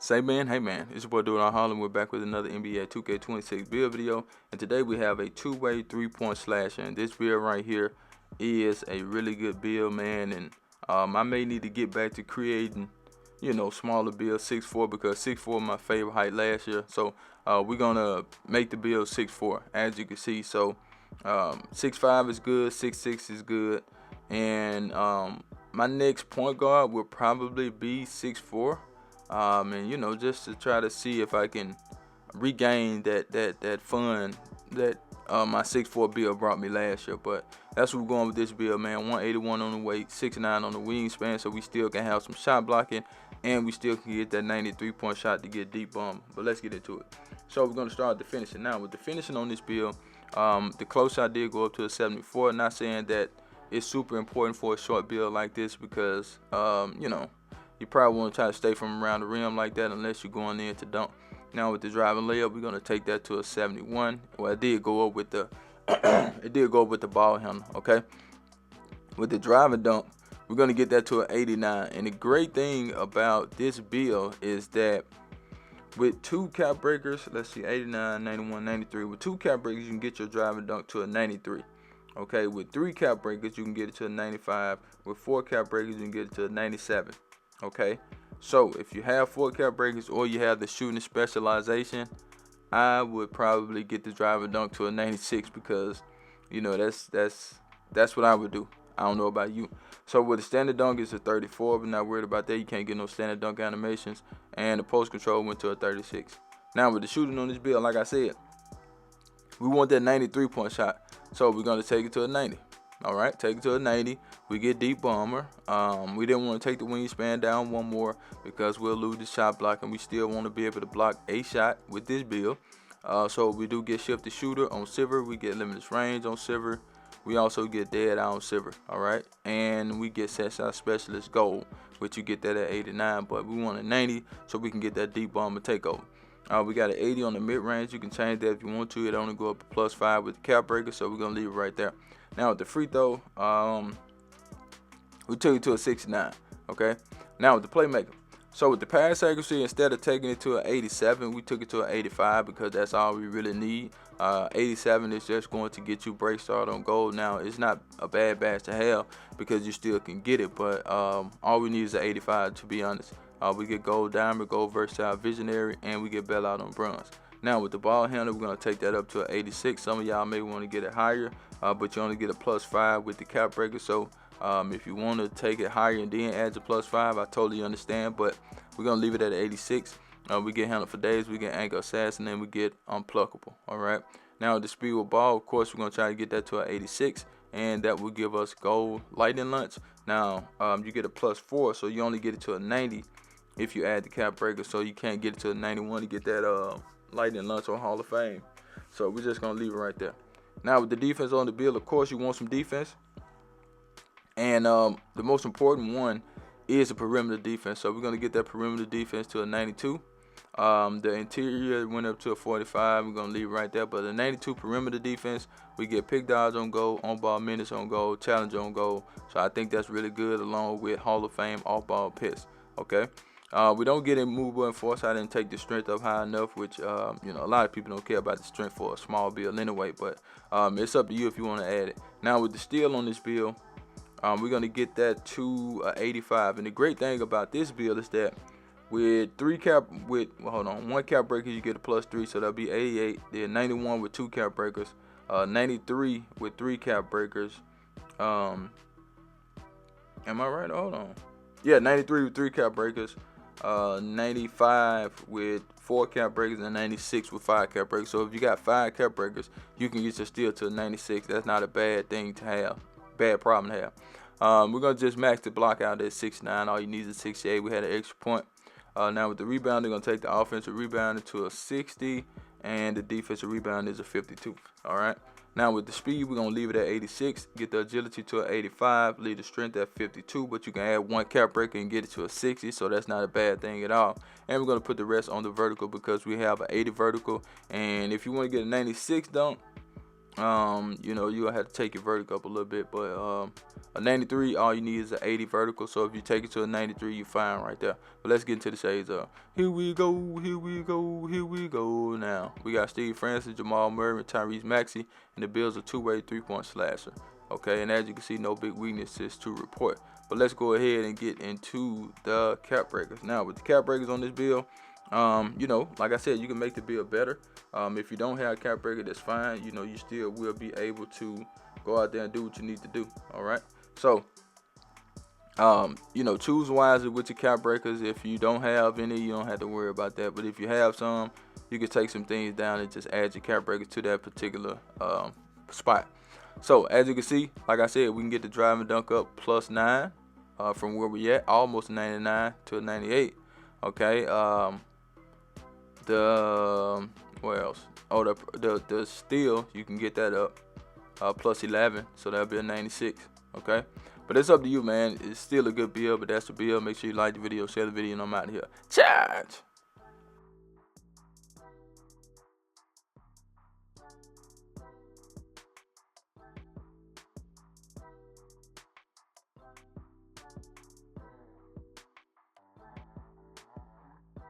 Say man, hey man, it's your boy Dude on Harlem. We're back with another NBA 2K26 build video, and today we have a two-way three-point slasher. And this build right here is a really good build, man. And I may need to get back to creating, smaller builds, 6'4", because 6'4" my favorite height last year. So we're gonna make the build 6'4", as you can see. So 6'5" is good, 6'6" is good, and my next point guard will probably be 6'4". And just to try to see if I can regain that fun that my 6'4" build brought me last year. But that's what we're going with this build, man. 181 on the weight, 6'9" on the wingspan, so we still can have some shot blocking, and we still can get that 93-point shot to get deep bomb. But let's get into it. So we're going to start the finishing. Now, with the finishing on this build, the close shot did go up to a 74. Not saying that it's super important for a short build like this, because you probably want to try to stay from around the rim like that unless you're going in to dunk. Now with the driving layup, we're gonna take that to a 71. Well, it did go up with the ball handle. Okay. With the driving dunk, we're gonna get that to an 89. And the great thing about this build is that with two cap breakers, let's see, 89, 91, 93. With two cap breakers, you can get your driving dunk to a 93. Okay. With three cap breakers, you can get it to a 95. With four cap breakers, you can get it to a 97. Okay, so if you have four cap breakers or you have the shooting specialization, I would probably get the driver dunk to a 96, because that's what I would do. I don't know about you. So with the standard dunk, it's a 34, but not worried about that. You can't get no standard dunk animations, and the post control went to a 36. Now with the shooting on this build, like I said, we want that 93-point shot, so we're gonna take it to a 90. All right, take it to a 90. We get deep bomber. We didn't want to take the wingspan down one more, because we'll lose the shot block, and we still want to be able to block a shot with this build. So we do get shifted shooter on Silver. We get limitless range on Silver. We also get dead eye on Silver. All right, and we get set shot specialist gold, which you get that at 89. But we want a 90 so we can get that deep bomber takeover. We got an 80 on the mid range. You can change that if you want to. It only go up to +5 with the cap breaker, so we're gonna leave it right there. Now with the free throw, we took it to a 69. Okay. Now with the playmaker, so with the pass accuracy, instead of taking it to an 87, we took it to an 85, because that's all we really need. 87 is just going to get you break start on gold. Now it's not a bad badge to have, because you still can get it, but all we need is an 85, to be honest. We get gold diamond, gold versatile visionary, and we get bailout on bronze. Now with the ball handler, we're going to take that up to an 86. Some of y'all may want to get it higher, but you only get a +5 with the cap breaker. So if you want to take it higher and then add the +5, I totally understand, but we're going to leave it at 86. We get handle for days, we get anchor assassin, and we get unpluckable. All right. Now with the speed with ball, of course, we're going to try to get that to an 86, and that will give us gold lightning lunch. Now you get a +4, so you only get it to a 90 if you add the cap breaker, so you can't get it to a 91 to get that lightning lunch or Hall of Fame. So we're just gonna leave it right there. Now with the defense on the build, of course you want some defense, and the most important one is the perimeter defense. So we're gonna get that perimeter defense to a 92. The interior went up to a 45. We're gonna leave it right there. But the 92 perimeter defense, we get pick dodge on goal, on ball minutes on goal, challenge on goal. So I think that's really good, along with Hall of Fame off ball pits. Okay. We don't get immovable and force. I didn't take the strength up high enough, which a lot of people don't care about the strength for a small build anyway. But it's up to you if you want to add it. Now with the steal on this build, we're gonna get that to 85. And the great thing about this build is that with one cap breaker, you get a +3, so that'll be 88. Then 91 with two cap breakers, 93 with three cap breakers. Am I right? Hold on. Yeah, 93 with three cap breakers. 95 with four cap breakers, and 96 with five cap breakers. So if you got five cap breakers, you can get your steal to 96. That's not a bad thing to have, bad problem to have. We're gonna just max the block out at 69. All you need is 68. We had an extra point. Now with the rebound, they're gonna take the offensive rebound to a 60, and the defensive rebound is a 52. All right. Now with the speed, we're gonna leave it at 86, get the agility to an 85, leave the strength at 52, but you can add one cap breaker and get it to a 60, so that's not a bad thing at all. And we're gonna put the rest on the vertical, because we have an 80 vertical, and if you want to get a 96 dunk, You know, you're gonna have to take your vertical up a little bit, but a 93, all you need is an 80 vertical. So if you take it to a 93, you're fine right there. But let's get into the shades up. Here we go, here we go, here we go. Now we got Steve Francis, Jamal Murray, and Tyrese Maxey, and the Bills a two-way three-point slasher. Okay, and as you can see, no big weaknesses to report. But let's go ahead and get into the cap breakers. Now with the cap breakers on this bill, you know, like I said, you can make the bill better. If you don't have a cap breaker, that's fine. You know, you still will be able to go out there and do what you need to do. All right. So, you know, choose wisely with your cap breakers. If you don't have any, you don't have to worry about that. But if you have some, you can take some things down and just add your cap breakers to that particular spot. So as you can see, like I said, we can get the drive and dunk up +9 from where we at, almost 99 to a 98. Okay. What else? Oh, the steal, you can get that up +11, so that'll be a 96. Okay, but it's up to you, man. It's still a good build, but that's the build. Make sure you like the video, share the video, and I'm out of here. Charge.